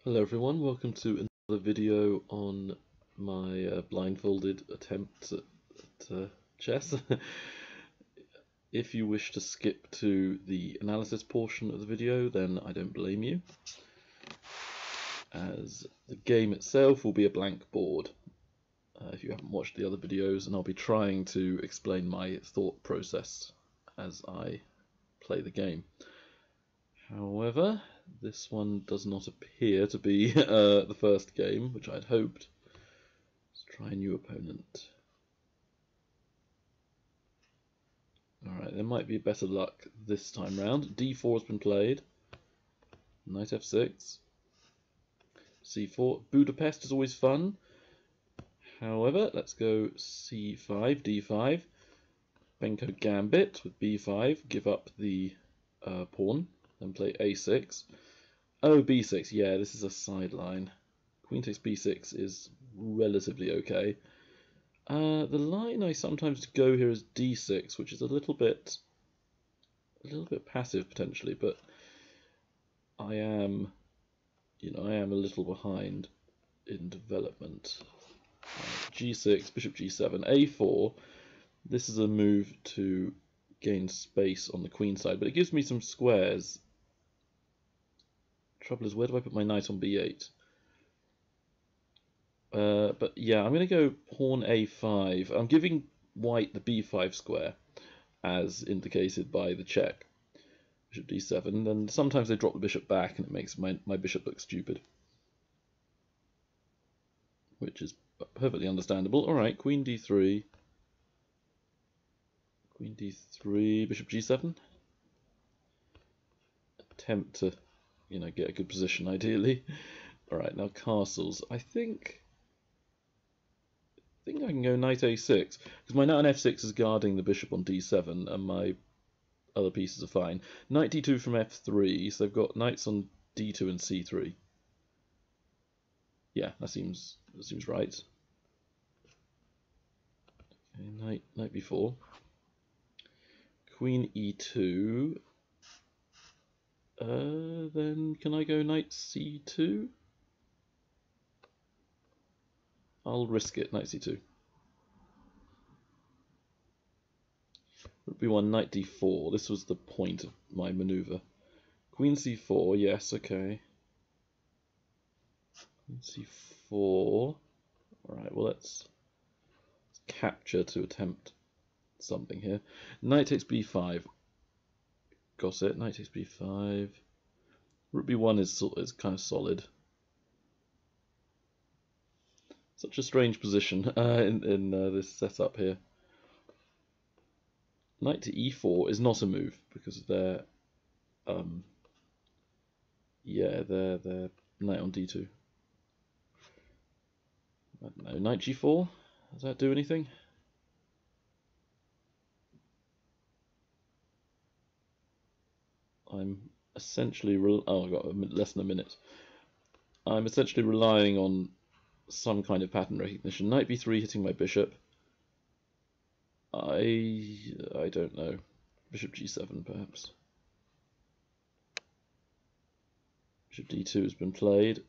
Hello everyone, welcome to another video on my blindfolded attempt at chess. If you wish to skip to the analysis portion of the video, then I don't blame you, as the game itself will be a blank board if you haven't watched the other videos, and I'll be trying to explain my thought process as I play the game. However, this one does not appear to be the first game, which I'd hoped. Let's try a new opponent. Alright, there might be better luck this time round. d4 has been played. Knight f6. c4. Budapest is always fun. However, let's go c5, d5. Benko Gambit with b5. Give up the pawn. Then play a6. Oh, b6. Yeah, this is a sideline. Queen takes b6 is relatively okay. The line I sometimes go here is d6, which is a little bit passive potentially, but I am a little behind in development. G6, bishop g7, a4. This is a move to gain space on the queen side, but it gives me some squares. Trouble is, where do I put my knight on b8? But yeah, I'm going to go pawn a5. I'm giving white the b5 square, as indicated by the check. Bishop d7. Then sometimes they drop the bishop back, and it makes my bishop look stupid, which is perfectly understandable. All right, queen d3. Queen d3, bishop g7. Attempt to, get a good position ideally. All right, now castles. I think I can go knight a6 because my knight on f6 is guarding the bishop on d7, and my other pieces are fine. Knight d2 from f3, so they've got knights on d2 and c3. Yeah, that seems right. Okay, knight b4. Queen e2. Then can I go knight c2? I'll risk it, knight c2. Rook b1, knight d4. This was the point of my maneuver. Queen c4, yes, okay. Queen c4. Alright, well let's capture to attempt something here. Knight takes b5. Got it. Knight takes b5. Rook b1 is kind of solid. Such a strange position in this setup here. Knight to e4 is not a move because they're knight on d2. I don't know. Knight g4. Does that do anything? I'm essentially I've got less than a minute. I'm essentially relying on some kind of pattern recognition. Knight b3 hitting my bishop. I don't know. Bishop g7 perhaps. Bishop d2 has been played.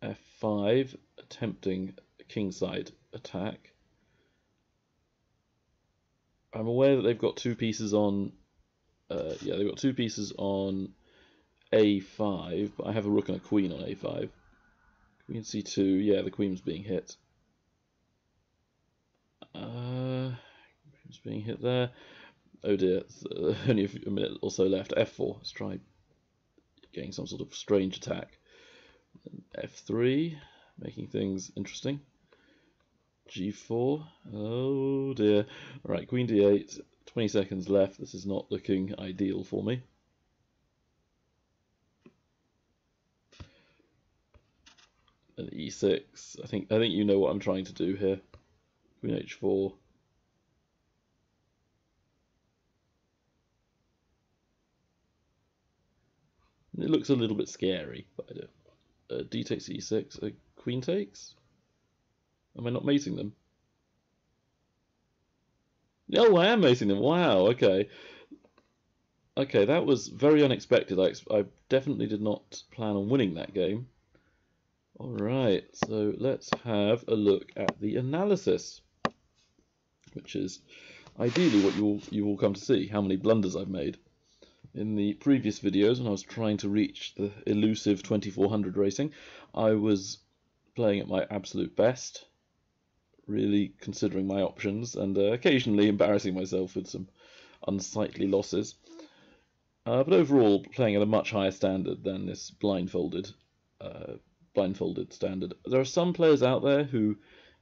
f5, attempting a kingside attack. I'm aware that they've got two pieces on. They've got two pieces on a5, but I have a rook and a queen on a5. Queen c2, yeah, the queen's being hit. Queen's being hit there. Oh dear, only a minute or so left. f4, let's try getting some sort of strange attack. f3, making things interesting. g4, oh dear. Alright, queen d8, 20 seconds left. This is not looking ideal for me. And e6. I think you know what I'm trying to do here. Queen h4. It looks a little bit scary, but I don't. D takes e6. Queen takes. Am I not mating them? Oh, I am mating them. Wow. Okay. Okay, that was very unexpected. I definitely did not plan on winning that game. Alright, so let's have a look at the analysis, which is ideally what you will come to see, how many blunders I've made. In the previous videos, when I was trying to reach the elusive 2400 rating, I was playing at my absolute best, really considering my options, and occasionally embarrassing myself with some unsightly losses. But overall, playing at a much higher standard than this blindfolded standard. There are some players out there who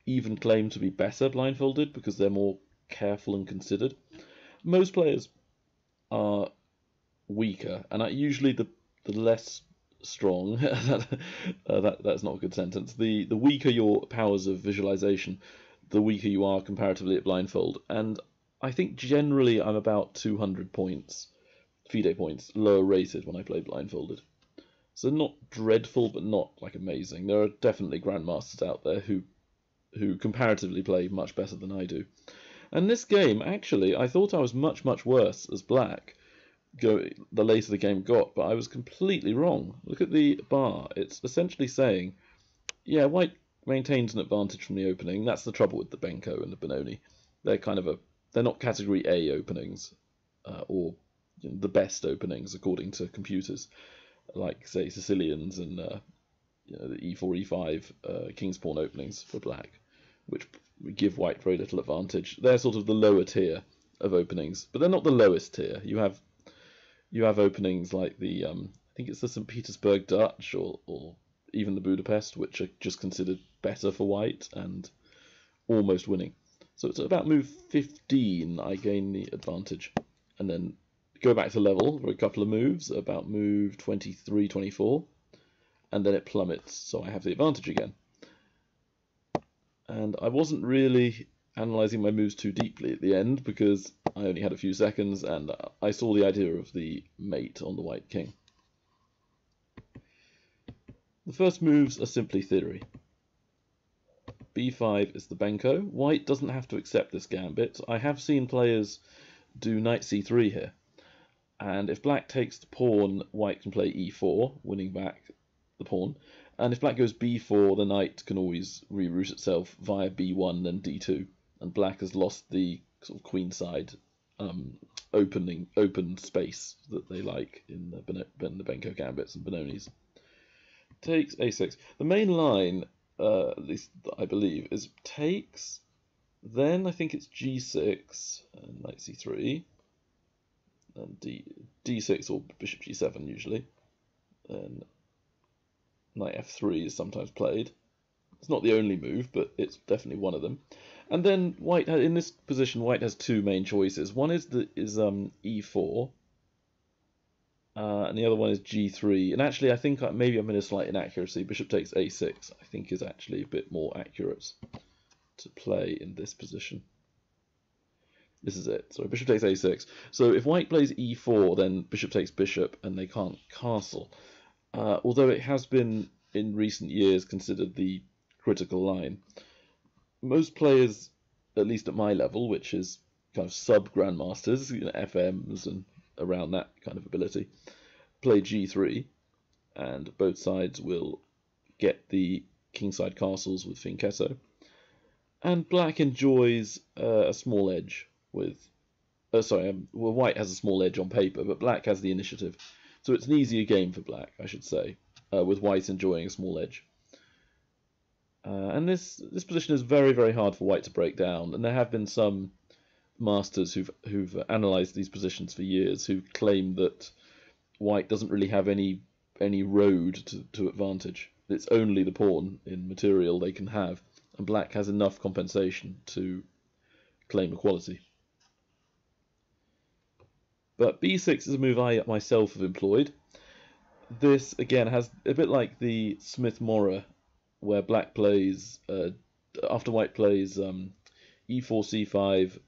even claim to be better blindfolded because they're more careful and considered. Most players are weaker, and usually the less strong that's not a good sentence. The weaker your powers of visualization, the weaker you are comparatively at blindfold. And I think generally I'm about 200 points, FIDE points, lower rated when I play blindfolded. So not dreadful, but not like amazing. There are definitely grandmasters out there who comparatively play much better than I do. And this game, actually, I thought I was much worse as black the later the game got, but I was completely wrong. Look at the bar. It's essentially saying, yeah, white maintains an advantage from the opening. That's the trouble with the Benko and the Benoni. They're not category A openings, or the best openings according to computers, like say Sicilians and the E4, E5 King's Pawn openings for black, which give white very little advantage. They're sort of the lower tier of openings, but they're not the lowest tier. You have openings like the I think it's the St. Petersburg Dutch or even the Budapest, which are just considered better for white and almost winning. So it's about move 15 I gain the advantage, and then go back to level for a couple of moves, about move 23, 24, and then it plummets, so I have the advantage again. And I wasn't really analysing my moves too deeply at the end because I only had a few seconds, and I saw the idea of the mate on the white king. The first moves are simply theory. b5 is the Benko. White doesn't have to accept this gambit. I have seen players do knight c3 here. And if black takes the pawn, white can play e4, winning back the pawn. And if black goes b4, the knight can always reroute itself via b1, then d2. And black has lost the sort of queenside open space that they like in the Benko Gambits and Benonis. Takes a6. The main line, at least I believe, is takes, then I think it's g6, and knight c3, and d6 or bishop g7 usually, and knight f3 is sometimes played. It's not the only move, but it's definitely one of them. And then white, in this position, white has two main choices. One is e4, and the other one is g3. And actually, I think maybe I'm in a slight inaccuracy. Bishop takes a6, I think, is actually a bit more accurate to play in this position. This is it. So bishop takes a6. So if white plays e4, then bishop takes bishop, and they can't castle. Although it has been, in recent years, considered the critical line. Most players, at least at my level, which is kind of sub-grandmasters, FMs and around that kind of ability, play g3, and both sides will get the kingside castles with fianchetto. And black enjoys a small edge with... well, white has a small edge on paper, but black has the initiative. So it's an easier game for black, I should say, with white enjoying a small edge. And this position is very hard for white to break down, and there have been some masters who've analysed these positions for years who claim that white doesn't really have any road to advantage. It's only the pawn in material they can have, and black has enough compensation to claim equality. But b6 is a move I myself have employed. This, again, has a bit like the Smith-Morra, where black plays, after white plays e4, c5,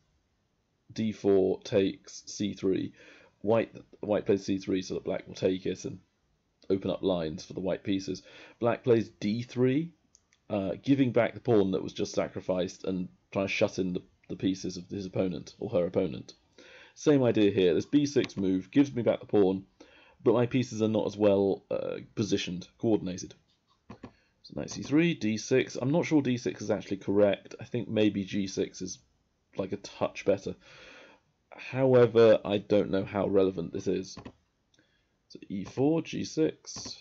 d4 takes c3, white plays c3 so that black will take it and open up lines for the white pieces. Black plays d3, giving back the pawn that was just sacrificed and trying to shut in the pieces of his opponent or her opponent. Same idea here. This b6 move gives me back the pawn, but my pieces are not as well positioned, coordinated. So So knight c3, d6. I'm not sure d6 is actually correct. I think maybe g6 is like a touch better. However, I don't know how relevant this is. So e4, g6.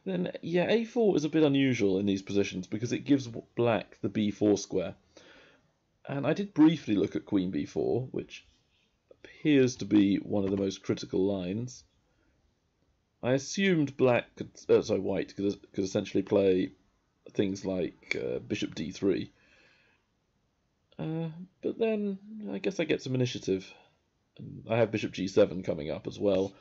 Then, yeah, a4 is a bit unusual in these positions because it gives black the b4 square. And I did briefly look at queen b4, which appears to be one of the most critical lines. I assumed white could essentially play things like bishop d3. But then I guess I get some initiative. I have bishop g7 coming up as well.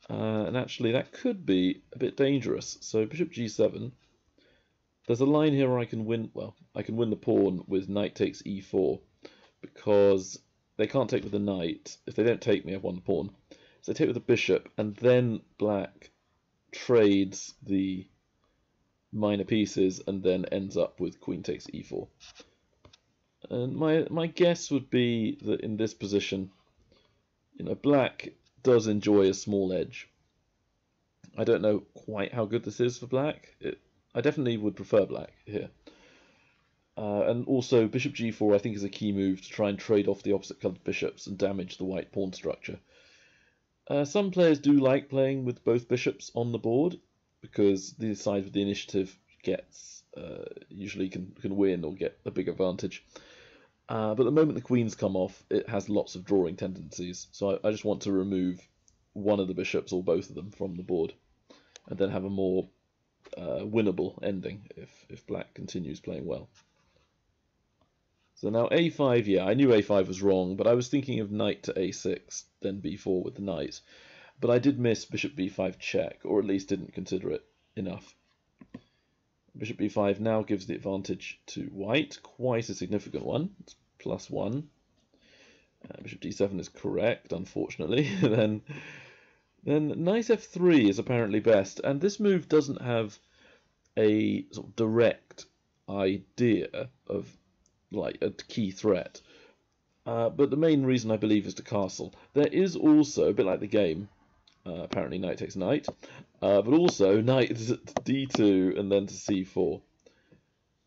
And actually that could be a bit dangerous. So bishop g7. There's a line here where I can win. Well, I can win the pawn with knight takes e4 because they can't take with the knight. If they don't take me, I've won the pawn. So they take with the bishop, and then black trades the minor pieces and then ends up with queen takes e4. And my guess would be that in this position, black does enjoy a small edge. I don't know quite how good this is for black. I definitely would prefer black here. And also bishop g4 I think is a key move to try and trade off the opposite coloured bishops and damage the white pawn structure. Some players do like playing with both bishops on the board because the side with the initiative gets usually can win or get a big advantage. But the moment the queens come off, it has lots of drawing tendencies. So I just want to remove one of the bishops or both of them from the board, and then have a more winnable ending if black continues playing well. So now a5, yeah, I knew a5 was wrong, but I was thinking of knight to a6, then b4 with the knight. But I did miss bishop b5 check, or at least didn't consider it enough. Bishop b5 now gives the advantage to white, quite a significant one. It's +1. Bishop d7 is correct, unfortunately. then knight f3 is apparently best, and this move doesn't have a sort of direct idea of like a key threat. But the main reason I believe is to castle. There is also, a bit like the game, apparently knight takes knight, but also knight to d2 and then to c4,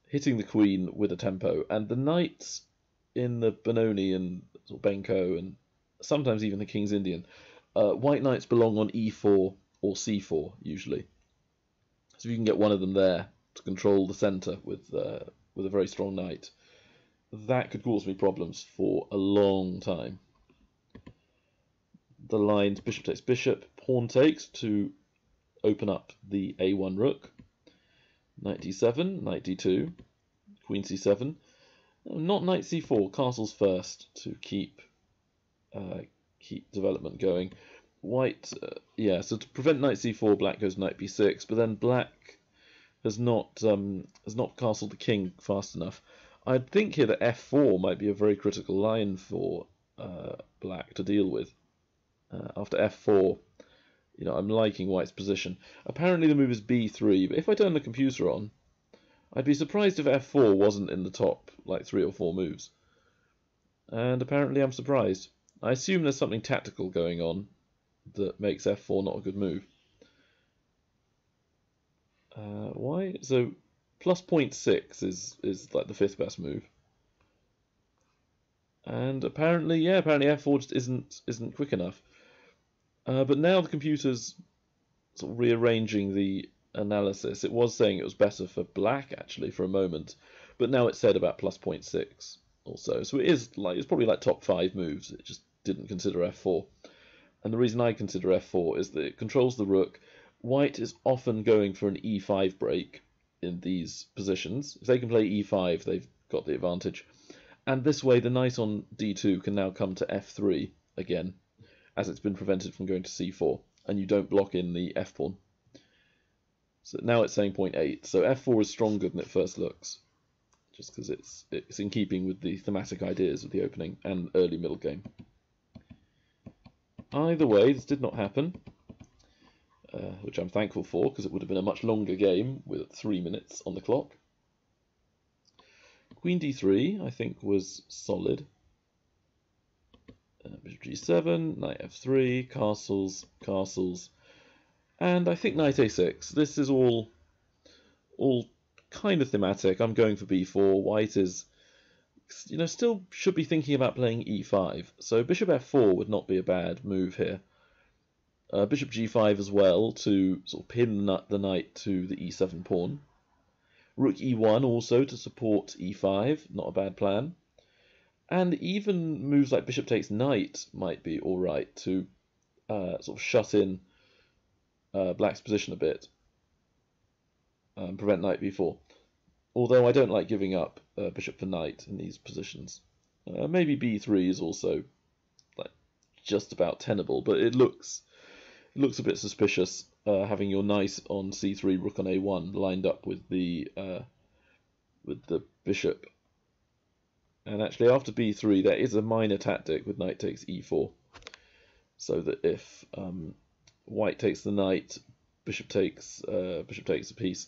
hitting the queen with a tempo. And the knights in the Benoni and Benko and sometimes even the King's Indian, white knights belong on e4 or c4 usually. So if you can get one of them there to control the centre with a very strong knight, that could cause me problems for a long time. The lines bishop takes bishop, pawn takes to open up the a1 rook, knight d7, knight d2, queen c7, not knight c4, castles first to keep development going. White, yeah, so to prevent knight c4, black goes knight b6, but then black has not castled the king fast enough. I think here that f4 might be a very critical line for black to deal with. After f4, I'm liking white's position. Apparently the move is b3, but if I turn the computer on, I'd be surprised if f4 wasn't in the top, like 3 or 4 moves. And apparently I'm surprised. I assume there's something tactical going on that makes f4 not a good move. Why? So plus 0.6 is like the 5th best move. And apparently f4 just isn't quick enough. But now the computer's sort of rearranging the analysis. It was saying it was better for black actually for a moment, but now it said about plus 0.6 or so. So it's probably like top 5 moves. It just didn't consider f4. And the reason I consider f4 is that it controls the rook. White is often going for an e5 break in these positions. If they can play e5, they've got the advantage. And this way, the knight on d2 can now come to f3 again, as it's been prevented from going to c4, and you don't block in the f-pawn. So now it's saying 0.8, so f4 is stronger than it first looks, just because it's in keeping with the thematic ideas of the opening and early middle game. Either way, this did not happen, which I'm thankful for, because it would have been a much longer game with 3 minutes on the clock. Queen d3, I think, was solid. Bishop g7, knight f3, castles, and I think knight a6. This is all all kind of thematic. I'm going for b4. White is, still should be thinking about playing e5. So bishop f4 would not be a bad move here. Bishop g5 as well to sort of pin the knight to the e7 pawn. Rook e1 also to support e5, not a bad plan. And even moves like bishop takes knight might be alright to sort of shut in black's position a bit. Prevent knight b4. Although I don't like giving up bishop for knight in these positions. Maybe b3 is also like just about tenable, but it looks a bit suspicious having your knight on c3, rook on a1 lined up with the bishop. And actually after b3 there is a minor tactic with knight takes e4, so that if white takes the knight, bishop takes a piece.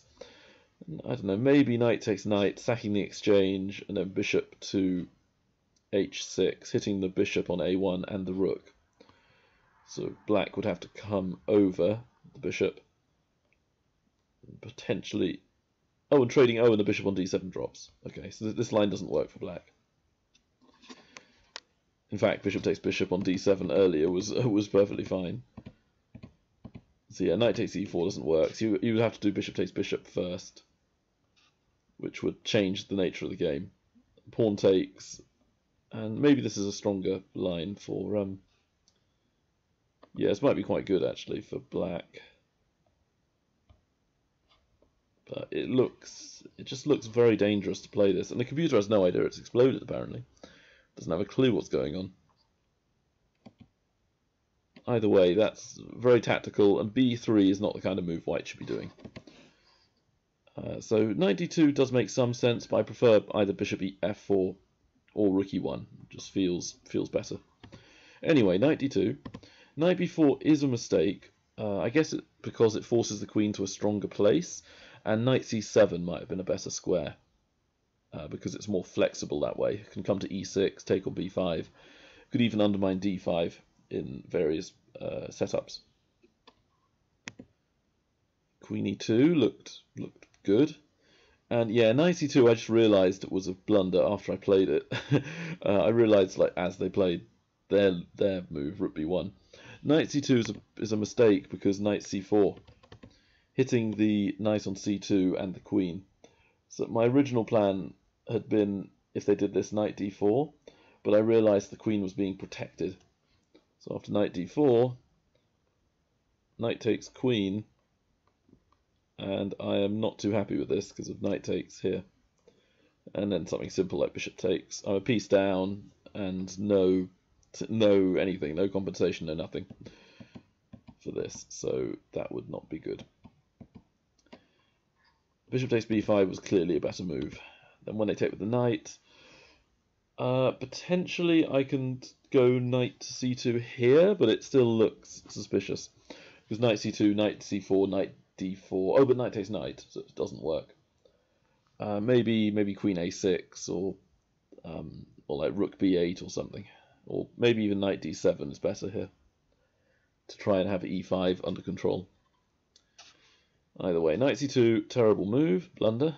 I don't know, maybe knight takes knight, sacking the exchange, and then bishop to h6, hitting the bishop on a1 and the rook. So black would have to come over the bishop, and potentially... Oh, and trading and the bishop on d7 drops. Okay, so this line doesn't work for black. In fact, bishop takes bishop on d7 earlier was perfectly fine. So yeah, knight takes e4 doesn't work. So you would have to do bishop takes bishop first, which would change the nature of the game. Pawn takes, and maybe this is a stronger line for... yeah, this might be quite good actually for black. But it just looks very dangerous to play this. And the computer has no idea it's exploded, apparently. Doesn't have a clue what's going on. Either way, that's very tactical, and b3 is not the kind of move white should be doing. So knight d2 does make some sense, but I prefer either bishop f4 or rook e1. It just feels better. Anyway, knight d2. Knight b4 is a mistake. I guess because it forces the queen to a stronger place, and knight c7 might have been a better square, because it's more flexible that way. It can come to e6, take on b5, could even undermine d5 in various setups. Queen e2 looked good, and yeah, knight c2 I just realised it was a blunder after I played it. I realised like as they played their move, rook b1. Knight c2 is a mistake because knight c4, hitting the knight on c2 and the queen. So my original plan had been, if they did this, knight d4, but I realised the queen was being protected. So after knight d4, knight takes queen, and I am not too happy with this because of knight takes here. And then something simple like bishop takes. I'm a piece down, and no anything, no compensation, no nothing for this, so that would not be good. Bishop takes b5 was clearly a better move. Then when they take with the knight, potentially I can go knight to c2 here, but it still looks suspicious because knight c2, knight c4, knight d4. Oh, but knight takes knight, so it doesn't work. Maybe queen a6 or like rook b8 or something, or maybe even knight d7 is better here to try and have e5 under control. Either way, knight c2, terrible move, blunder.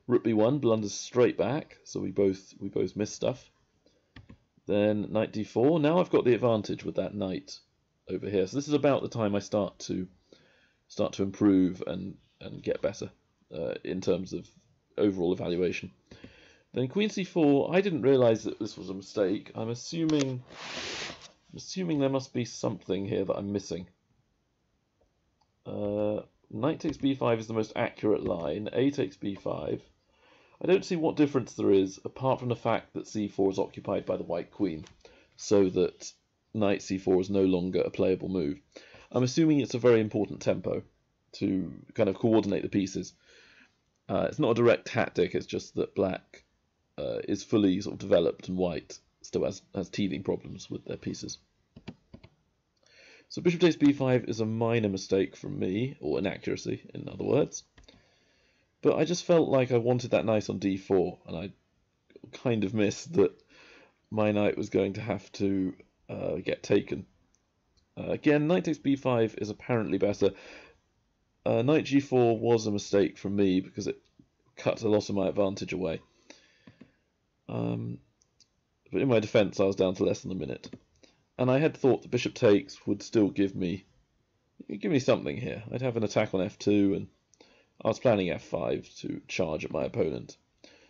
Rook b1 blunders straight back, so we both miss stuff. Then knight d4. Now I've got the advantage with that knight over here. So this is about the time I start to improve and get better in terms of overall evaluation. Then queen c4. I didn't realise that this was a mistake. I'm assuming there must be something here that I'm missing. Knight takes b5 is the most accurate line. A takes b5. I don't see what difference there is, apart from the fact that c4 is occupied by the white queen, so that knight c4 is no longer a playable move. I'm assuming it's a very important tempo to kind of coordinate the pieces. It's not a direct tactic, it's just that black is fully sort of developed and white still has teething problems with their pieces. So bishop takes b5 is a minor mistake from me, or inaccuracy in other words. But I just felt like I wanted that knight on d4, and I kind of missed that my knight was going to have to get taken. Again, knight takes b5 is apparently better. Knight g4 was a mistake from me because it cut a lot of my advantage away. But in my defence, I was down to less than a minute, and I had thought the bishop takes would still give me something here. I'd have an attack on f2, and I was planning f5 to charge at my opponent.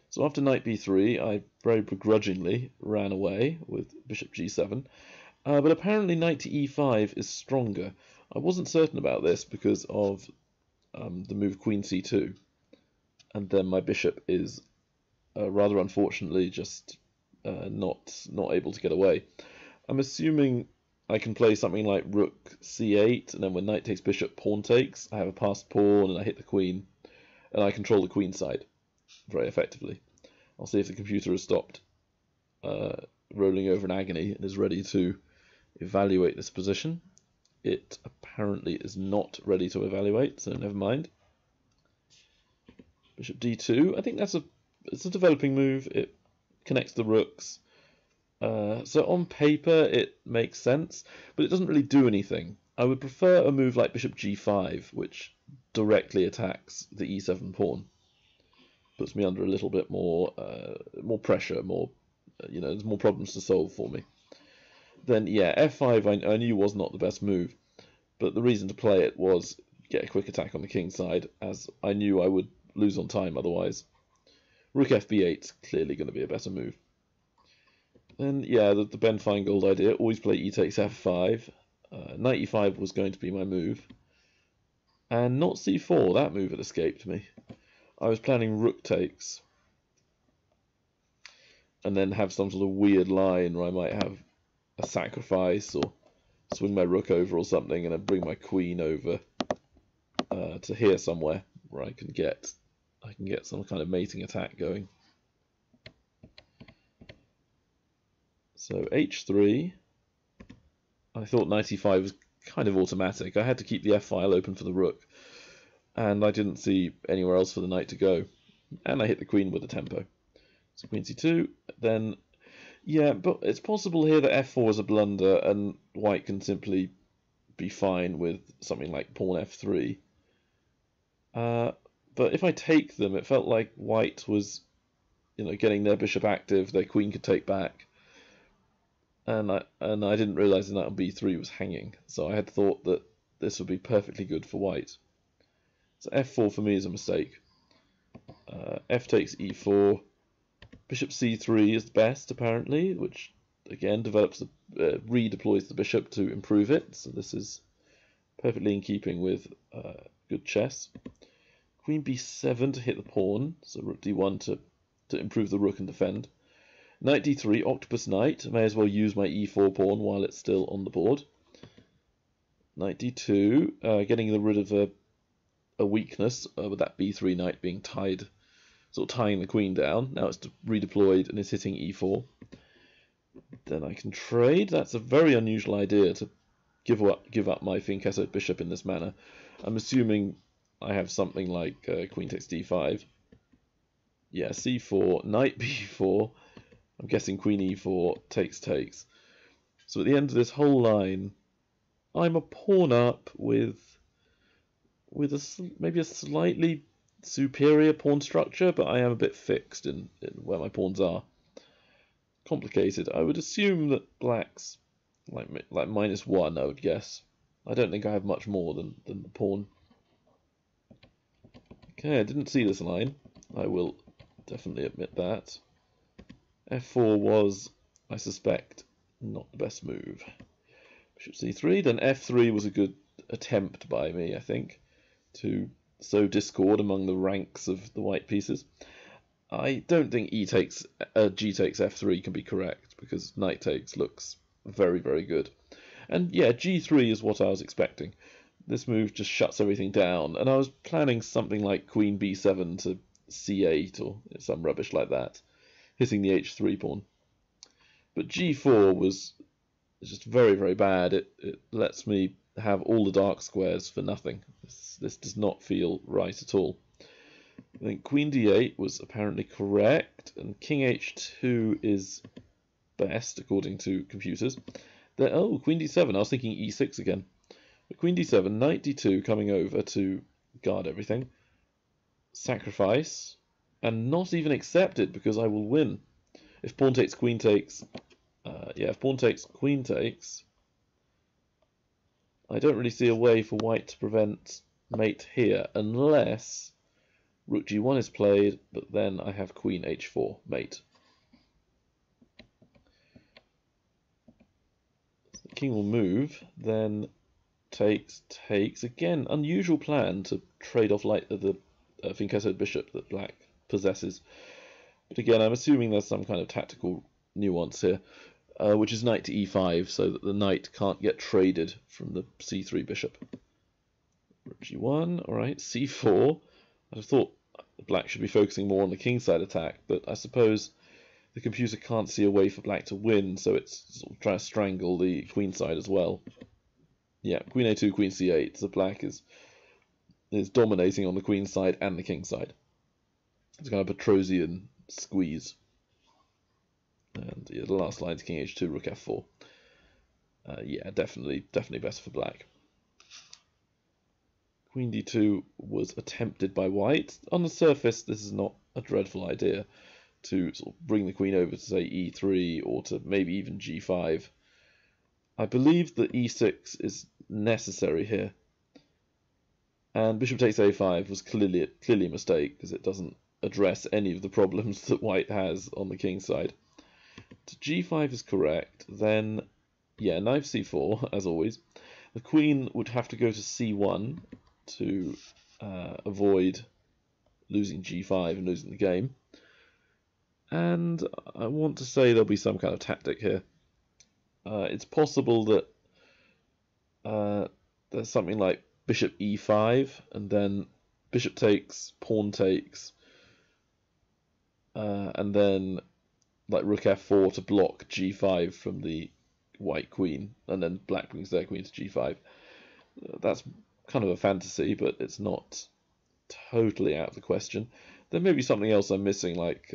So after knight b3, I very begrudgingly ran away with bishop g7, but apparently knight to e5 is stronger. I wasn't certain about this because of the move queen c2, and then my bishop is rather unfortunately just not able to get away. I'm assuming I can play something like rook c8, and then when knight takes bishop, pawn takes. I have a passed pawn, and I hit the queen, and I control the queen side very effectively. I'll see if the computer has stopped rolling over in agony and is ready to evaluate this position. It apparently is not ready to evaluate, so never mind. Bishop d2. I think it's a developing move. It connects the rooks. So on paper it makes sense, but it doesn't really do anything. I would prefer a move like bishop g5, which directly attacks the e7 pawn. Puts me under a little bit more pressure, there's more problems to solve for me. Then yeah, f5 I knew was not the best move, but the reason to play it was get a quick attack on the king side, as I knew I would lose on time otherwise. Rook fb8 is clearly going to be a better move. Then yeah, the Ben Feingold idea, always play e takes f5. Knight e5 was going to be my move, and not c4. That move had escaped me. I was planning rook takes, and then have some sort of weird line where I might have a sacrifice or swing my rook over or something, and then bring my queen over to here somewhere where I can get some kind of mating attack going. So h3. I thought knight e5 was kind of automatic. I had to keep the f file open for the rook, and I didn't see anywhere else for the knight to go. And I hit the queen with a tempo. So queen c2, then yeah, but it's possible here that f4 is a blunder, and white can simply be fine with something like pawn f3. But if I take them, it felt like white was, getting their bishop active. Their queen could take back, and I didn't realise the knight on b3 was hanging. So I had thought that this would be perfectly good for white. So f4 for me is a mistake. F takes e4. Bishop c3 is the best, apparently, which again redeploys the bishop to improve it. So this is perfectly in keeping with good chess. Queen b7 to hit the pawn, so rook d1 to improve the rook and defend. Knight d3, octopus knight. May as well use my e4 pawn while it's still on the board. Knight d2, getting rid of a weakness with that b3 knight being tied, sort of tying the queen down. Now it's redeployed and is hitting e4. Then I can trade. That's a very unusual idea to give up my fianchettoed bishop in this manner. I'm assuming I have something like queen takes d5. Yeah, c4, knight b4. I'm guessing queen e4, takes. So at the end of this whole line, I'm a pawn up with maybe a slightly superior pawn structure, but I am a bit fixed in where my pawns are. Complicated. I would assume that black's like -1, I would guess. I don't think I have much more than the pawn. Okay, I didn't see this line. I will definitely admit that. f4 was, I suspect, not the best move. Bishop c3, then f3 was a good attempt by me, I think, to sow discord among the ranks of the white pieces. I don't think g takes f3 can be correct, because knight takes looks very, very good. And yeah, g3 is what I was expecting. This move just shuts everything down, and I was planning something like queen b7 to c8 or some rubbish like that, hitting the h3 pawn. But g4 was just very, very bad. It lets me have all the dark squares for nothing. This does not feel right at all. I think queen d8 was apparently correct, and king h2 is best according to computers. Then, oh, queen d7. I was thinking e6 again. But queen d7, knight d2 coming over to guard everything, sacrifice, and not even accept it because I will win. If pawn takes, queen takes, if pawn takes, queen takes, I don't really see a way for white to prevent mate here, unless rook g1 is played, but then I have queen h4, mate. The king will move, then takes. Again, unusual plan to trade off like the Finchettoed bishop that black possesses. But again, I'm assuming there's some kind of tactical nuance here, which is knight to e5, so that the knight can't get traded from the c3 bishop. Rook g1, alright, c4. I thought black should be focusing more on the kingside attack, but I suppose the computer can't see a way for black to win, so it's sort of trying to strangle the queenside as well. Yeah, queen a2, queen c8, so black is dominating on the queen side and the king side. It's kind of a Petrosian squeeze. And yeah, the last line is king h2, rook f4. Yeah, definitely better for black. Queen d2 was attempted by white. On the surface, this is not a dreadful idea to sort of bring the queen over to, say, e3 or to maybe even g5. I believe that e6 is necessary here. And bishop takes a5 was clearly a mistake because it doesn't address any of the problems that white has on the king side. So g5 is correct. Then, yeah, knight c4, as always. The queen would have to go to c1 to avoid losing g5 and losing the game. And I want to say there'll be some kind of tactic here. It's possible that there's something like bishop e5 and then bishop takes, pawn takes, and then like rook f4 to block g5 from the white queen, and then black brings their queen to g5. That's kind of a fantasy, but it's not totally out of the question. There may be something else I'm missing, like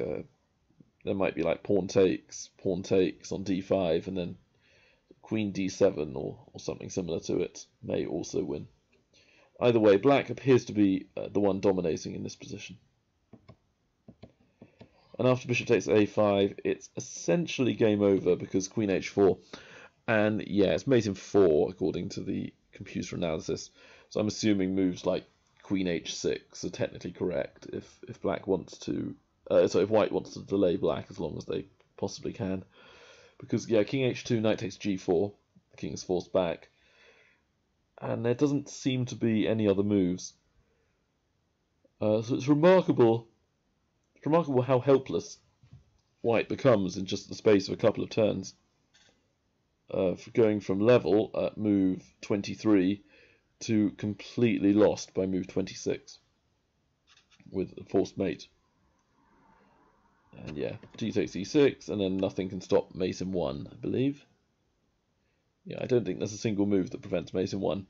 there might be like pawn takes on d5, and then queen d7 or something similar to it may also win. Either way, black appears to be the one dominating in this position. And after bishop takes a5, it's essentially game over because queen h4. And yeah, it's mate in 4 according to the computer analysis. So I'm assuming moves like queen h6 are technically correct if black wants to, if white wants to delay black as long as they possibly can. Because yeah, king h2, knight takes g4, the king is forced back. And there doesn't seem to be any other moves. So it's remarkable how helpless white becomes in just the space of a couple of turns. For going from level at move 23 to completely lost by move 26 with a forced mate. And yeah, g takes e6, and then nothing can stop mate in 1, I believe. Yeah, I don't think there's a single move that prevents mate in 1.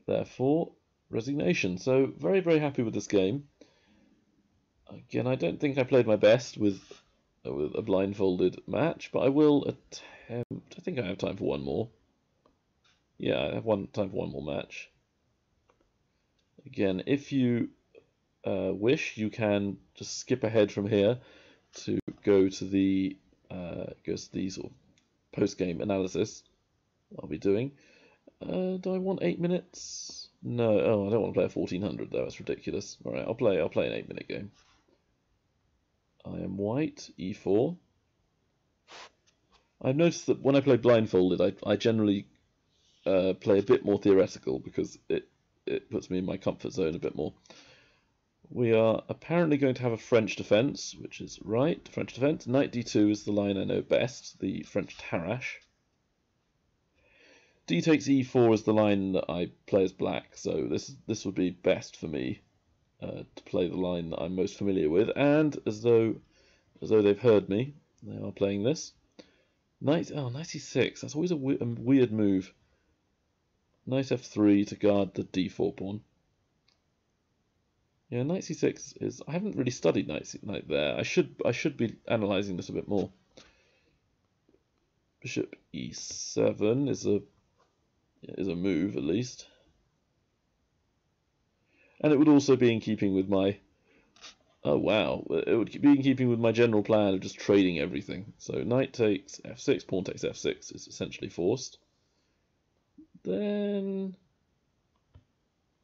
Therefore, resignation. So, very, very happy with this game. Again, I don't think I played my best with a blindfolded match, but I will attempt. I think I have time for one more. Yeah, I have time for one more match. Again, if you wish, you can just skip ahead from here to go to the sort of post-game analysis I'll be doing. Do I want 8 minutes? No. Oh, I don't want to play a 1400 though. That's ridiculous. All right, I'll play an 8-minute game. I am white, e4. I've noticed that when I play blindfolded, I generally play a bit more theoretical because it puts me in my comfort zone a bit more. We are apparently going to have a French defense, which is right. French defense. Knight d2 is the line I know best, the French Tarrasch. D takes e4 is the line that I play as black, so this would be best for me to play the line that I'm most familiar with. And as though they've heard me, they are playing this. Knight e6. That's always a weird move. Knight f3 to guard the d4 pawn. Yeah, knight c6 is. I haven't really studied knight there. I should be analysing this a bit more. Bishop e7 is a move at least. And it would also be in keeping with my... Oh wow, it would be in keeping with my general plan of just trading everything. So knight takes f6, pawn takes f6 is essentially forced. Then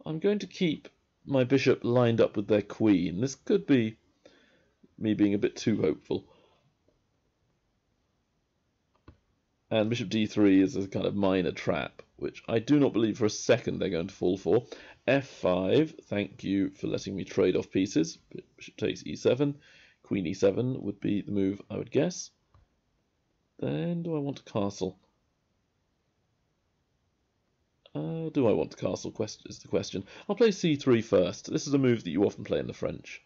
I'm going to keep my bishop lined up with their queen. This could be me being a bit too hopeful. And bishop d3 is a kind of minor trap, which I do not believe for a second they're going to fall for. f5, thank you for letting me trade off pieces. Bishop takes e7, queen e7 would be the move, I would guess. Then do I want to castle? Do I want to castle is the question. I'll play c3 first. This is a move that you often play in the French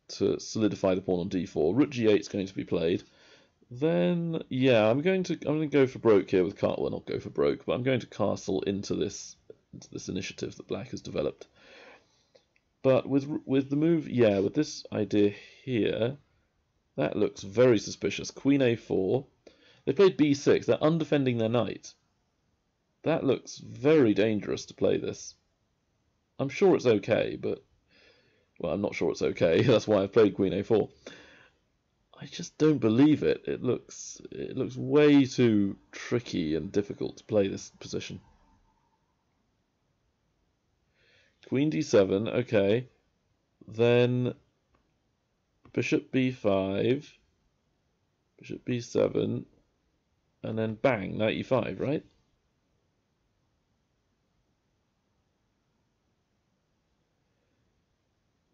to solidify the pawn on d4. Rook g8 is going to be played. Then, yeah, I'm going to go for broke here with well, not go for broke, but I'm going to castle into this initiative that Black has developed. But with the move, yeah, with this idea here, that looks very suspicious. Queen a4. They played b6. They're undefending their knight. That looks very dangerous to play this. I'm sure it's okay, but well, I'm not sure it's okay. That's why I've played queen a4. I just don't believe it. It looks way too tricky and difficult to play this position. Queen d7, okay. Then bishop b5, bishop b7, and then bang, knight e5, right?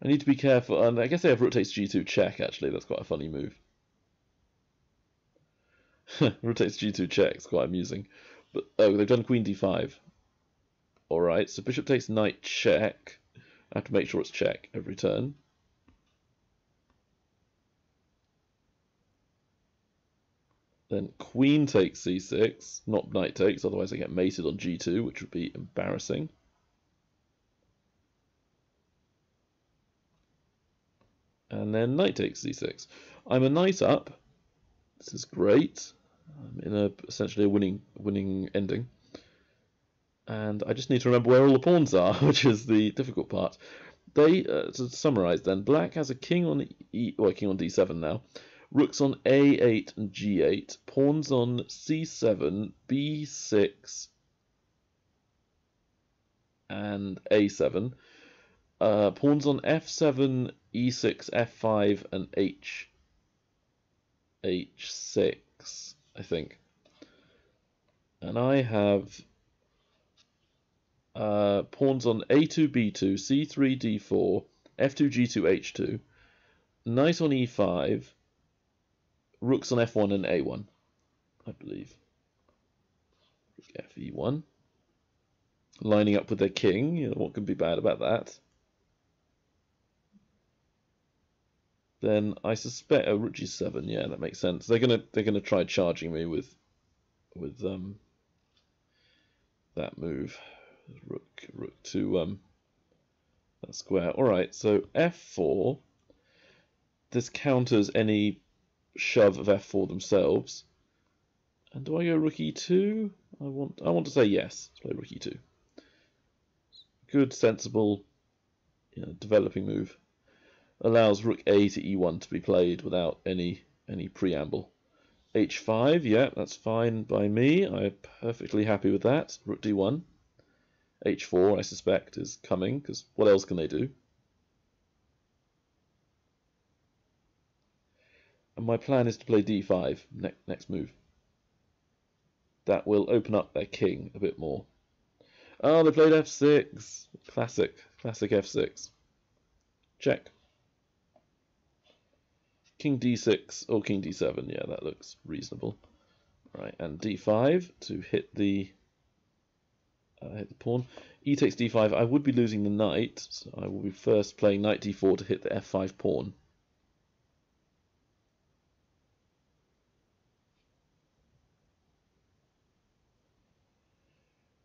I need to be careful, and I guess they have rook takes g2 check, actually. That's quite a funny move. Rook takes g2 check, it's quite amusing. But oh, they've done queen d5. Alright, so bishop takes knight check. I have to make sure it's check every turn. Then queen takes c6, not knight takes, otherwise I get mated on g2, which would be embarrassing. And then knight takes c6. I'm a knight up. This is great. I'm in essentially a winning ending. And I just need to remember where all the pawns are, which is the difficult part. To summarise then, Black has a king on king on d7 now. Rooks on a8 and g8. Pawns on c7, b6, and a7. Pawns on f7, e6, f5, and h6, I think. And I have pawns on a2, b2, c3, d4, f2, g2, h2, knight on e5, rooks on f1 and a1, I believe. Rook fe1. Lining up with their king, you know, what could be bad about that? Then I suspect rook g7, yeah, that makes sense. They're gonna try charging me with that move. Rook to that square. Alright, so f4. This counters any shove of f4 themselves. And do I go rook e2? I want to say yes. Let's play rook e2. Good, sensible, you know, developing move. Allows rook a to e1 to be played without any preamble. h5, yeah, that's fine by me. I'm perfectly happy with that. Rook d1. h4, I suspect, is coming, because what else can they do? And my plan is to play d5, next move. That will open up their king a bit more. Oh, they played f6. Classic f6. Check. King d6 or king d7, yeah, that looks reasonable. Right, and d5 to hit the pawn. E takes d5, I would be losing the knight, so I will be first playing knight d4 to hit the f5 pawn.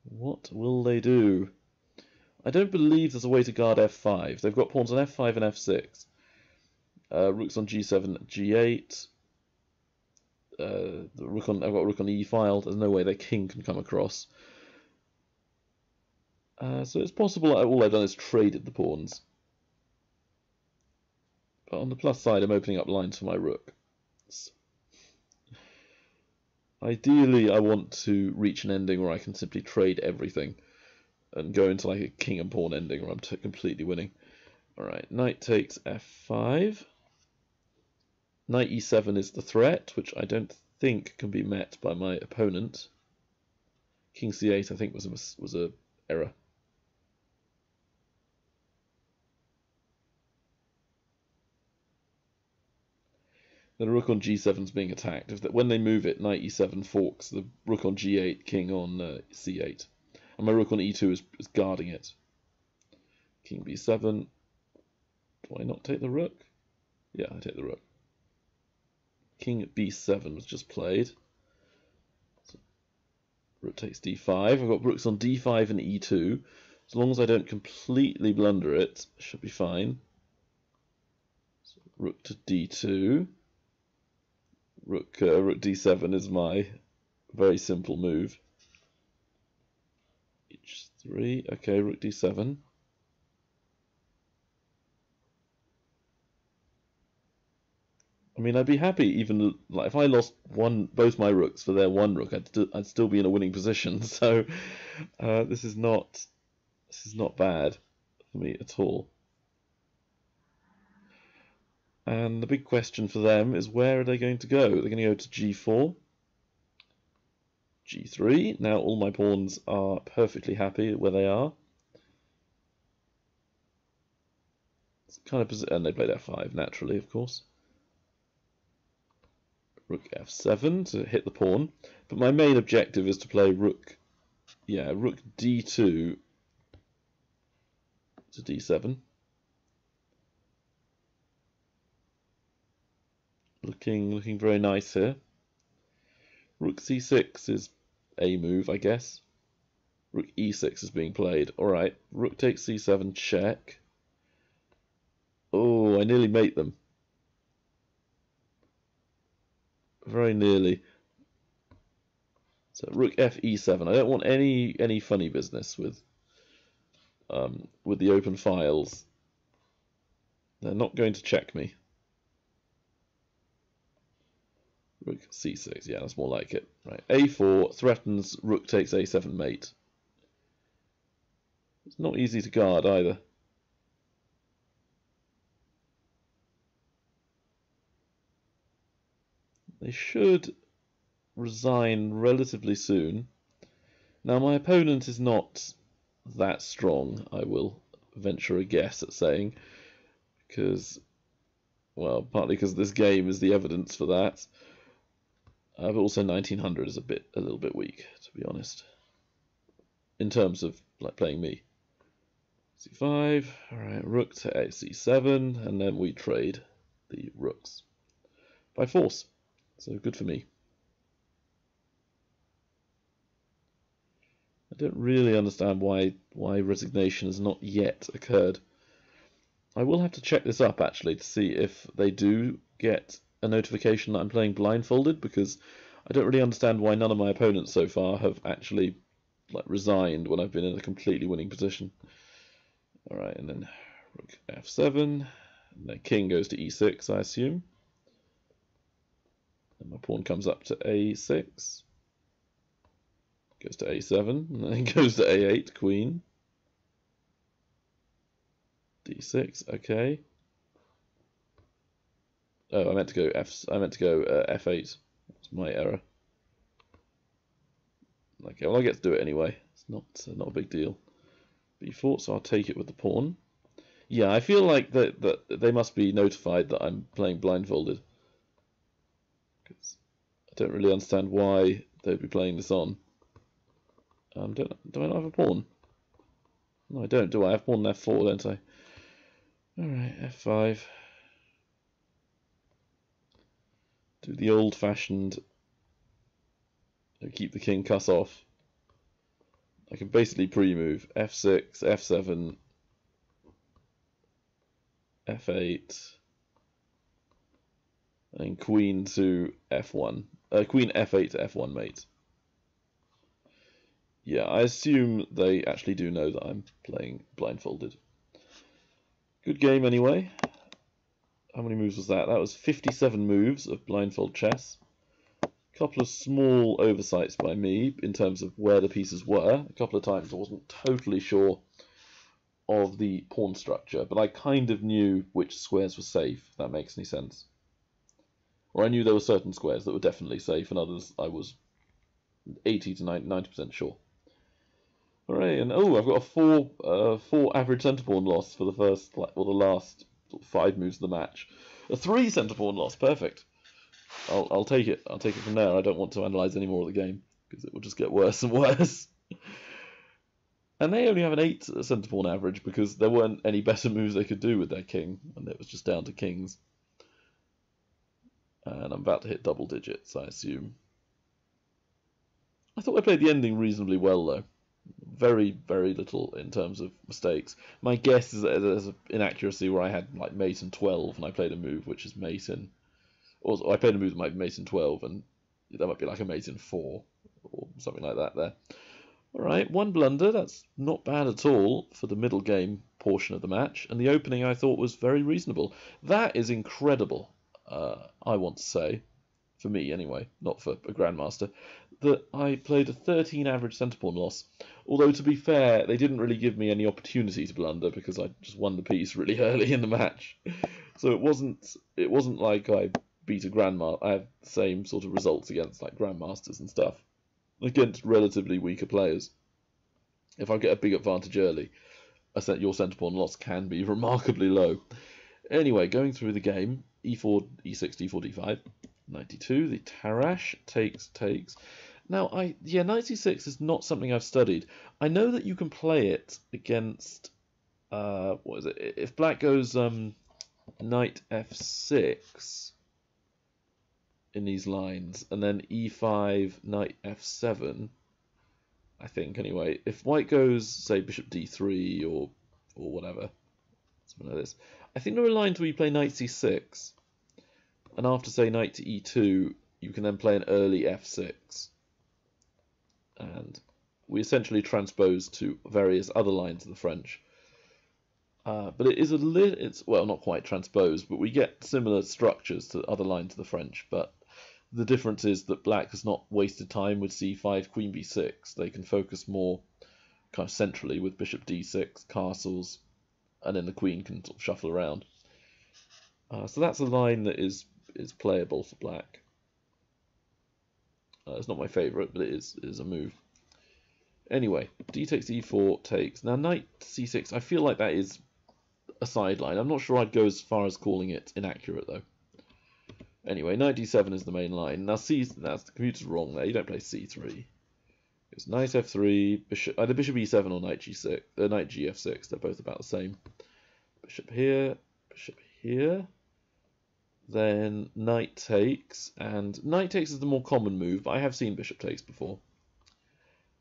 What will they do? I don't believe there's a way to guard f5. They've got pawns on f5 and f6. Rooks on g7, g8. I've got rook on e file. There's no way their king can come across. So it's possible that all I've done is traded the pawns. But on the plus side, I'm opening up lines for my rook. So ideally, I want to reach an ending where I can simply trade everything and go into like a king and pawn ending where I'm completely winning. Alright, knight takes f5. Knight e7 is the threat, which I don't think can be met by my opponent. King c8 I think was a error. Then rook on g7 is being attacked. When they move it, knight e7 forks the rook on g8, king on c8. And my rook on e2 is guarding it. King b7. Do I not take the rook? Yeah, I take the rook. King b7 was just played. So rook takes d5. I've got rooks on d5 and e2. As long as I don't completely blunder it, should be fine. So rook to d2. Rook d7 is my very simple move. h3. Okay, rook d7. I mean, I'd be happy even like if I lost both my rooks for their one rook, I'd still be in a winning position. So this is not bad for me at all. And the big question for them is, where are they going to go? They're going to go to g4, g3. Now all my pawns are perfectly happy where they are. It's kind of, and they played f5 naturally, of course. Rook f7 to hit the pawn, but my main objective is to play rook d2 to d7. Looking very nice here. Rook c6 is a move, I guess. Rook e6 is being played. Alright, rook takes c7, check. Oh, I nearly mate them. Very nearly. So rook f e7. I don't want any funny business with the open files. They're not going to check me. Rook c6, yeah, that's more like it. Right, a4 threatens rook takes a7 mate. It's not easy to guard either. They should resign relatively soon. Now my opponent is not that strong, I will venture a guess at saying, because, well, partly because this game is the evidence for that. But also 1900 is a little bit weak, to be honest, in terms of like playing me. c5, all right, rook to c7, and then we trade the rooks by force. So good for me. I don't really understand why resignation has not yet occurred. I will have to check this up actually to see if they do get a notification that I'm playing blindfolded, because I don't really understand why none of my opponents so far have actually like resigned when I've been in a completely winning position. All right, and then rook f7, and then king goes to e6, I assume. And my pawn comes up to a6, goes to a7, and then goes to a8, queen, d6. Okay. Oh, I meant to go f8. That's my error. Okay, well I get to do it anyway. It's not a big deal. b4, so I'll take it with the pawn. Yeah, I feel like that they must be notified that I'm playing blindfolded. I don't really understand why they'd be playing this on. Do I not have a pawn? No, I don't, do I? I have pawn on f4, don't I? Alright, f5. Do the old-fashioned keep the king cut off. I can basically pre-move f6, f7, f8, and queen to f1. Queen f8 to f1 mate. Yeah, I assume they actually do know that I'm playing Blindfolded. Good game anyway. How many moves was that? That was 57 moves of blindfold chess. A couple of small oversights by me in terms of where the pieces were. A couple of times I wasn't totally sure of the pawn structure, but I kind of knew which squares were safe, if that makes any sense. Or I knew there were certain squares that were definitely safe, and others I was 80 to 90% sure. Alright, and oh, I've got a four average centre pawn loss for the first, the last 5 moves of the match. A 3 centre pawn loss, perfect. I'll take it. I'll take it from there. I don't want to analyse any more of the game because it will just get worse and worse. And they only have an 8 centre pawn average because there weren't any better moves they could do with their king, and it was just down to kings. And I'm about to hit double digits, I assume. I thought I played the ending reasonably well, though. Very, very little in terms of mistakes. My guess is that there's an inaccuracy where I had like mate and 12, and I played a move which is mate in. Or I played a move with my mate in 12, and that might be like a mate in 4, or something like that there. Alright, 1 blunder, that's not bad at all for the middle game portion of the match, and the opening I thought was very reasonable. That is incredible, I want to say, for me anyway, not for a grandmaster, that I played a 13 average centre pawn loss. Although, to be fair, they didn't really give me any opportunity to blunder because I just won the piece really early in the match. So it wasn't like I beat a grandmaster. I have the same sort of results against like grandmasters and stuff, against relatively weaker players. If I get a big advantage early, your centre pawn loss can be remarkably low. Anyway, going through the game, e4, e6, d4, d5, 92, the Tarrasch, takes. Now, knight c6 is not something I've studied. I know that you can play it against, what is it? If black goes knight f6 in these lines, and then e5, knight f7, I think anyway. If white goes, say, bishop d3 or whatever, something like this, I think there are lines where you play knight c6, and after, say, knight to e2, you can then play an early f6. And we essentially transpose to various other lines of the French. But it is well, not quite transposed, but we get similar structures to other lines of the French. But the difference is that black has not wasted time with c5, queen b6. They can focus more kind of centrally with bishop d6, castles, and then the queen can sort of shuffle around. So that's a line that is playable for black. It's not my favourite, but it is a move. Anyway, d takes e4 takes. Now knight c6, I feel like that is a sideline. I'm not sure I'd go as far as calling it inaccurate though. Anyway, knight d7 is the main line. Now the computer's wrong there. You don't play c3. It's knight f3, either bishop e7 or knight g6. Knight gf6. They're both about the same. Bishop here, then knight takes, and knight takes is the more common move, but I have seen bishop takes before.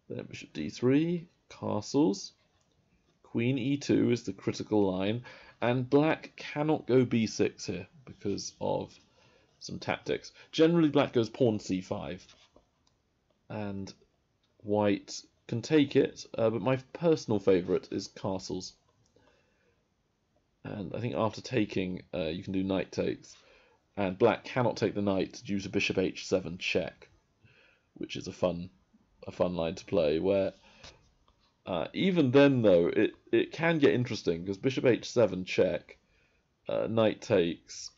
Then bishop d3, castles, queen e2 is the critical line, and black cannot go b6 here because of some tactics. Generally black goes pawn c5, and white can take it, but my personal favourite is castles. And I think after taking, you can do knight takes. And black cannot take the knight due to bishop h7 check, which is a fun line to play. Where even then though it can get interesting because bishop h7 check, knight takes,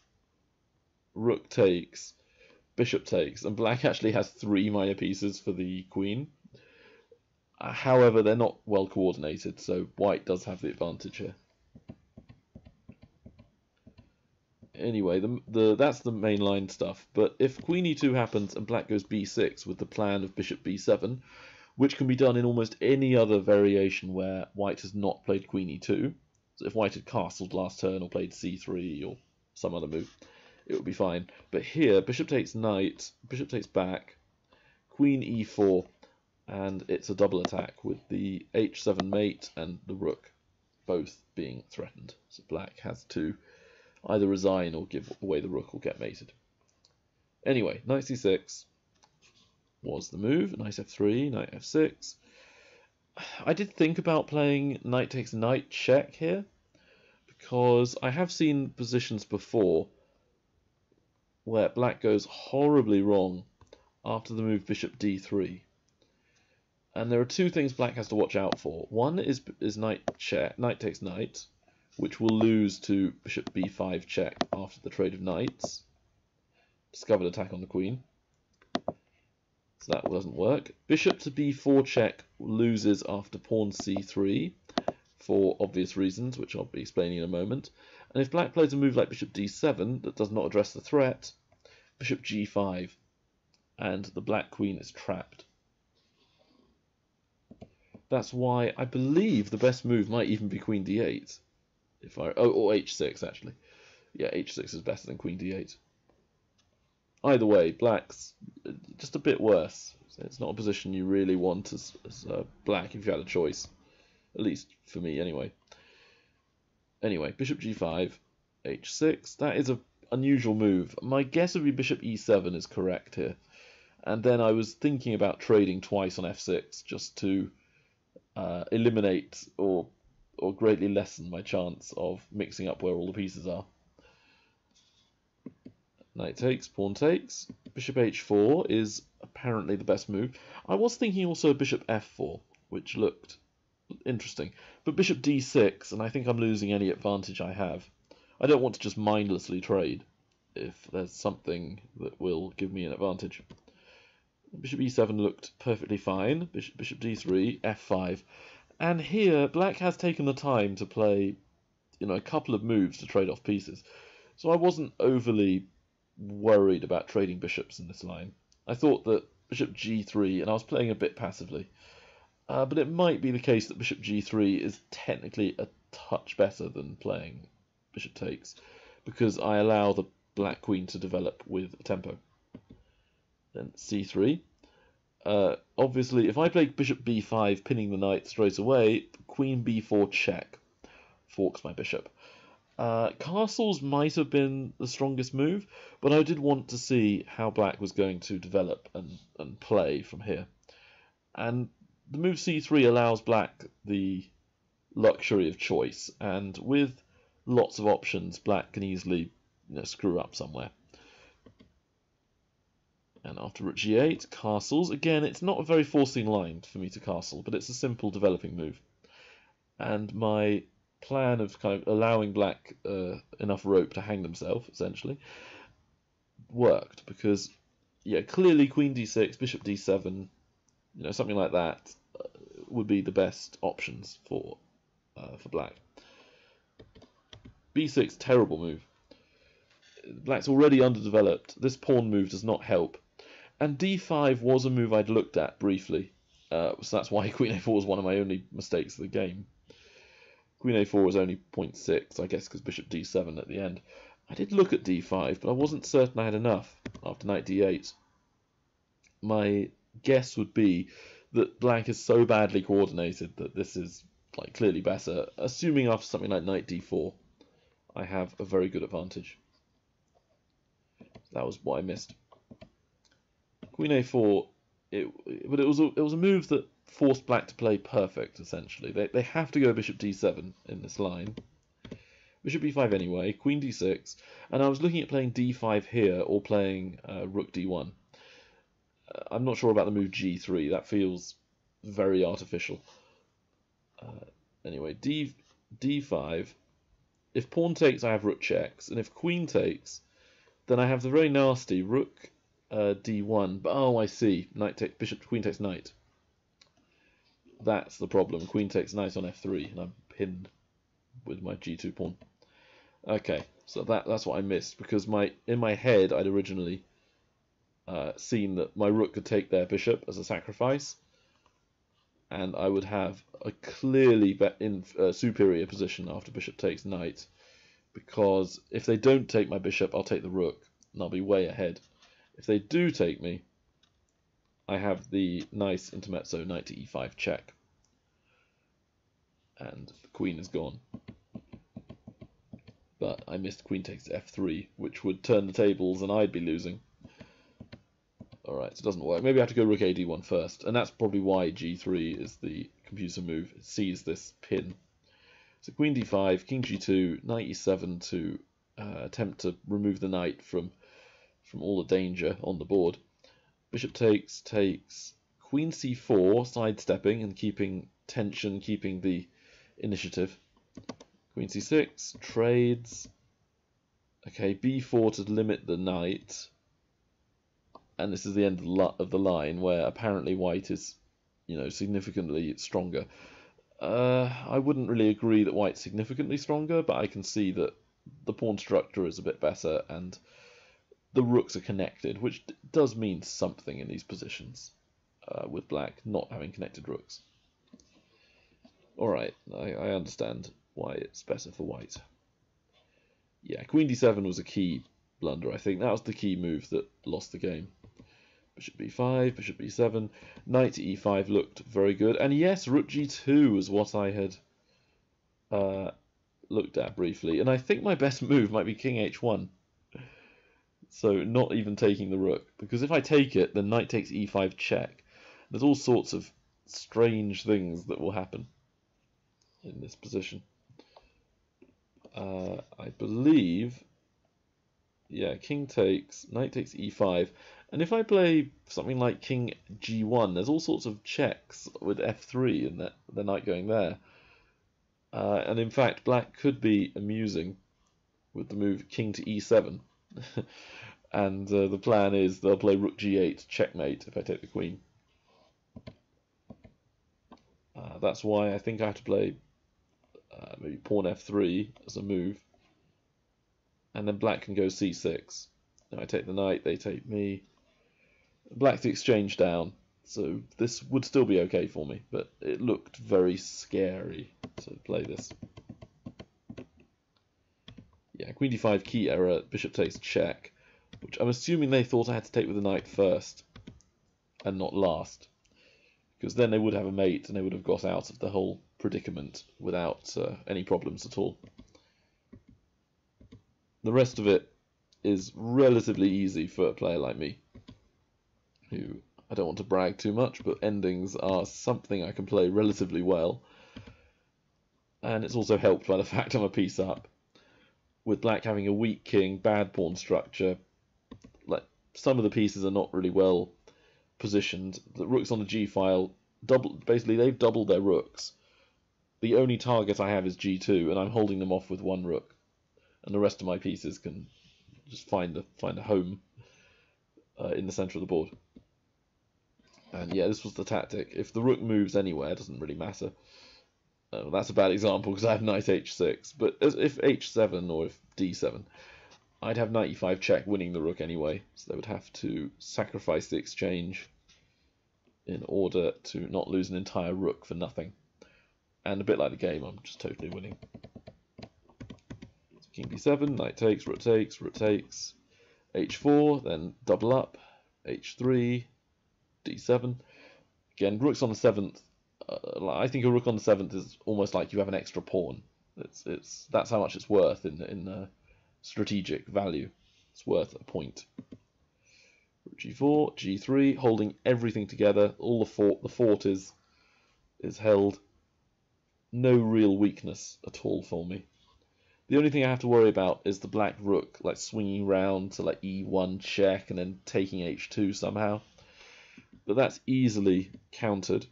rook takes, bishop takes, and black actually has 3 minor pieces for the queen. However, they're not well coordinated, so white does have the advantage here. Anyway, that's the main line stuff. But if queen e2 happens and black goes b6 with the plan of bishop b7, which can be done in almost any other variation where white has not played queen e2, so if white had castled last turn or played c3 or some other move, it would be fine. But here, bishop takes knight, bishop takes back, queen e4, and it's a double attack with the h7 mate and the rook both being threatened. So black has to either resign or give away the rook or get mated. Anyway, knight c6 was the move. Knight f3, knight f6. I did think about playing knight takes knight check here, because I have seen positions before where black goes horribly wrong after the move bishop d3. And there are two things black has to watch out for. One is knight check, knight takes knight, which will lose to bishop b5 check after the trade of knights. Discovered attack on the queen. So that doesn't work. Bishop to b4 check loses after pawn c3 for obvious reasons, which I'll be explaining in a moment. And if black plays a move like bishop d7 that does not address the threat, bishop g5, and the black queen is trapped. That's why I believe the best move might even be queen d8. Or h6 actually. Yeah, h6 is better than queen d8. Either way, black's just a bit worse. It's not a position you really want as black if you had a choice. At least for me, anyway. Anyway, bishop g5, h6. That is an unusual move. My guess would be bishop e7 is correct here. And then I was thinking about trading twice on f6 just to eliminate or greatly lessen my chance of mixing up where all the pieces are. Knight takes, pawn takes. Bishop h4 is apparently the best move. I was thinking also bishop f4, which looked interesting. But bishop d6, and I think I'm losing any advantage I have. I don't want to just mindlessly trade if there's something that will give me an advantage. Bishop e7 looked perfectly fine. Bishop d3, f5. And here, black has taken the time to play, a couple of moves to trade off pieces. So I wasn't overly worried about trading bishops in this line. I thought that bishop g3, and I was playing a bit passively, but it might be the case that bishop g3 is technically a touch better than playing bishop takes, because I allow the black queen to develop with a tempo. Then c3. Obviously, if I play bishop b5, pinning the knight straight away, queen b4 check forks my bishop. Castles might have been the strongest move, but I did want to see how black was going to develop and play from here. And the move c3 allows black the luxury of choice, and with lots of options, black can easily screw up somewhere. And after rook g8, castles. Again, it's not a very forcing line for me to castle, but it's a simple developing move. And my plan of kind of allowing black enough rope to hang themselves, essentially, worked, because, yeah, clearly queen d6, bishop d7, something like that would be the best options for black. b6, terrible move. Black's already underdeveloped. This pawn move does not help. And d5 was a move I'd looked at briefly, so that's why queen a4 was one of my only mistakes of the game. Queen a4 was only 0.6, I guess because bishop d7 at the end. I did look at d5, but I wasn't certain I had enough after knight d8. My guess would be that black is so badly coordinated that this is clearly better. Assuming after something like knight d4, I have a very good advantage. That was what I missed. Queen a4, but it was a move that forced black to play perfect, essentially. They have to go bishop d7 in this line. Bishop b5 anyway, queen d6, and I was looking at playing d5 here or playing rook d1. I'm not sure about the move g3, that feels very artificial. Anyway, d5, if pawn takes I have rook checks, and if queen takes, then I have the very nasty rook d1, but oh, I see, knight takes bishop, queen takes knight. That's the problem. Queen takes knight on f3, and I'm pinned with my g2 pawn. Okay, so that's what I missed, because in my head I'd originally seen that my rook could take their bishop as a sacrifice, and I would have a clearly superior position after bishop takes knight, because if they don't take my bishop, I'll take the rook, and I'll be way ahead. If they do take me, I have the nice intermezzo knight to e5 check. And the queen is gone. But I missed queen takes f3, which would turn the tables and I'd be losing. Alright, so it doesn't work. Maybe I have to go rook a d1 first. And that's probably why g3 is the computer move. It sees this pin. So queen d5, king g2, knight e7 to attempt to remove the knight from all the danger on the board. Bishop takes, queen c4, sidestepping and keeping tension, keeping the initiative. Queen c6, trades. Okay, b4 to limit the knight. And this is the end of the line where apparently white is, significantly stronger. I wouldn't really agree that white's significantly stronger, but I can see that the pawn structure is a bit better and the rooks are connected, which does mean something in these positions, with black not having connected rooks. Alright, I understand why it's better for white. Yeah, queen d7 was a key blunder, I think. That was the key move that lost the game. Bishop b5, bishop b7, knight to e5 looked very good. And yes, rook g2 was what I had looked at briefly. And I think my best move might be king h1. So not even taking the rook. Because if I take it, then knight takes e5 check. There's all sorts of strange things that will happen in this position. I believe, yeah, king takes, knight takes e5. And if I play something like king g1, there's all sorts of checks with f3 and the knight going there. And in fact, black could be amusing with the move king to e7. And the plan is they'll play rook g8, checkmate, if I take the queen. That's why I think I have to play maybe pawn f3 as a move. And then black can go c6. Now I take the knight, they take me. Black to exchange down, so this would still be okay for me, but it looked very scary to play this. Yeah, queen d5 key error, bishop takes check, which I'm assuming they thought I had to take with the knight first and not last, because then they would have a mate and they would have got out of the whole predicament without any problems at all. The rest of it is relatively easy for a player like me, who, I don't want to brag too much, but endings are something I can play relatively well. And it's also helped by the fact I'm a piece up. With black having a weak king, bad pawn structure, like some of the pieces are not really well positioned. The rooks on the g-file, basically they've doubled their rooks. The only target I have is g2, and I'm holding them off with one rook. And the rest of my pieces can just find a home in the centre of the board. And yeah, this was the tactic. If the rook moves anywhere, it doesn't really matter. That's a bad example because I have knight h6. But if h7 or if d7, I'd have knight e5 check winning the rook anyway. So they would have to sacrifice the exchange in order to not lose an entire rook for nothing. And a bit like the game, I'm just totally winning. So king b7, knight takes, rook takes, rook takes. h4, then double up, h3, d7. Again, rooks on the 7th. I think a rook on the 7th is almost like you have an extra pawn. That's how much it's worth in strategic value. It's worth a point. Rook g4, g3, holding everything together. All the fort is held. No real weakness at all for me. The only thing I have to worry about is the black rook, like swinging round to like e1 check and then taking h2 somehow. But that's easily countered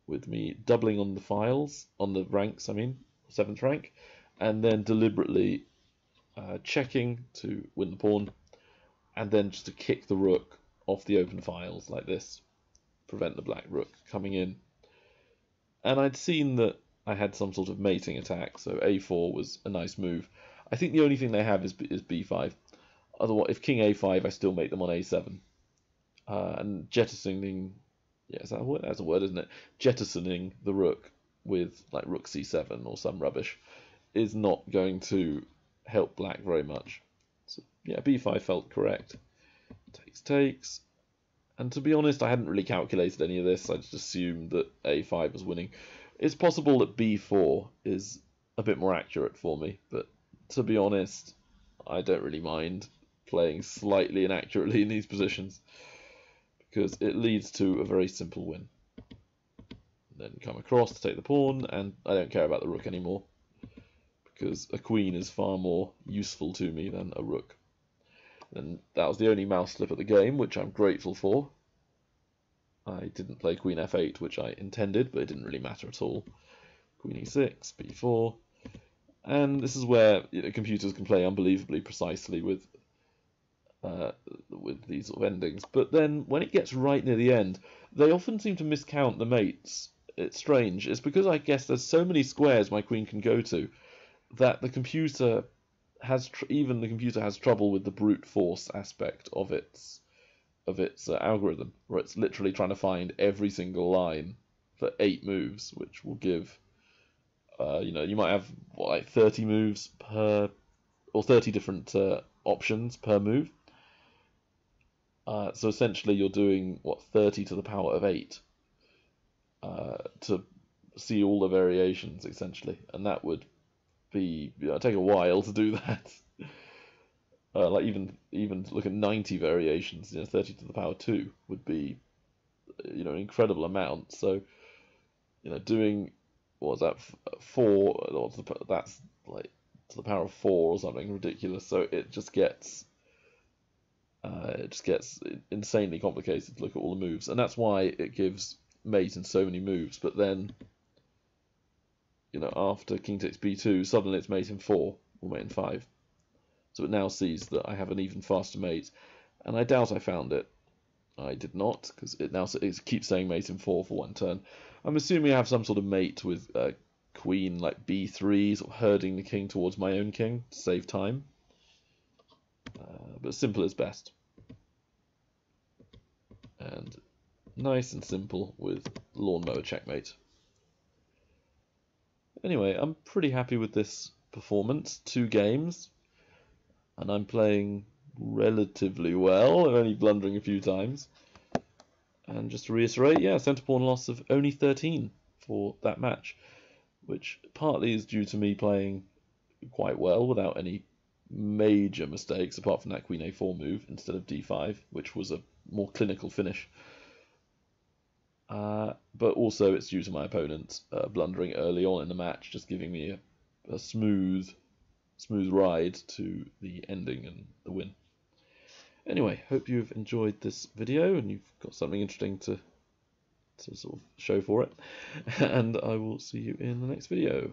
with me doubling on the files, on the ranks, 7th rank, and then deliberately checking to win the pawn, and then just to kick the rook off the open files like this, prevent the black rook coming in. And I'd seen that I had some sort of mating attack, so a4 was a nice move. I think the only thing they have is b5. Otherwise, if king a5, I still make them on a7. And jettisoning, yes, that's a word, isn't it? Jettisoning the rook with like rook c7 or some rubbish is not going to help black very much. So yeah, b5 felt correct. Takes. And to be honest, I hadn't really calculated any of this. I just assumed that a5 was winning. It's possible that b4 is a bit more accurate for me, but to be honest, I don't really mind playing slightly inaccurately in these positions, because it leads to a very simple win. then come across to take the pawn, and I don't care about the rook anymore, because a queen is far more useful to me than a rook. And that was the only mouse slip of the game, which I'm grateful for. I didn't play queen f8, which I intended, but it didn't really matter at all. Queen e6, b4, and this is where computers can play unbelievably precisely with these sort of endings. But then when it gets right near the end, they often seem to miscount the mates. It's strange. It's because I guess there's so many squares my queen can go to that the computer has even the computer has trouble with the brute force aspect of its algorithm, where it's literally trying to find every single line for 8 moves, which will give you might have like 30 moves per, or 30 different options per move. So essentially you're doing, 30 to the power of 8 to see all the variations, essentially. And that would be, take a while to do that. Like even to look at 90 variations, 30 to the power 2 would be, an incredible amount. So, doing, what was that, 4, that's like to the power of 4 or something ridiculous. So it just gets insanely complicated to look at all the moves, and that's why it gives mate in so many moves. But then, after king takes b2, suddenly it's mate in 4 or mate in 5. So it now sees that I have an even faster mate, and I doubt I found it. I did not, because it keeps saying mate in 4 for one turn. I'm assuming I have some sort of mate with queen like b3, sort of herding the king towards my own king to save time. But simple is best. And nice and simple with lawnmower checkmate. Anyway, I'm pretty happy with this performance. 2 games, and I'm playing relatively well. I'm only blundering a few times. And just to reiterate, centre pawn loss of only 13 for that match, which partly is due to me playing quite well without any major mistakes, apart from that queen a4 move instead of d5, which was a more clinical finish. But also it's due to my opponent blundering early on in the match, just giving me a smooth ride to the ending and the win. Anyway, hope you've enjoyed this video and you've got something interesting to sort of show for it. And I will see you in the next video.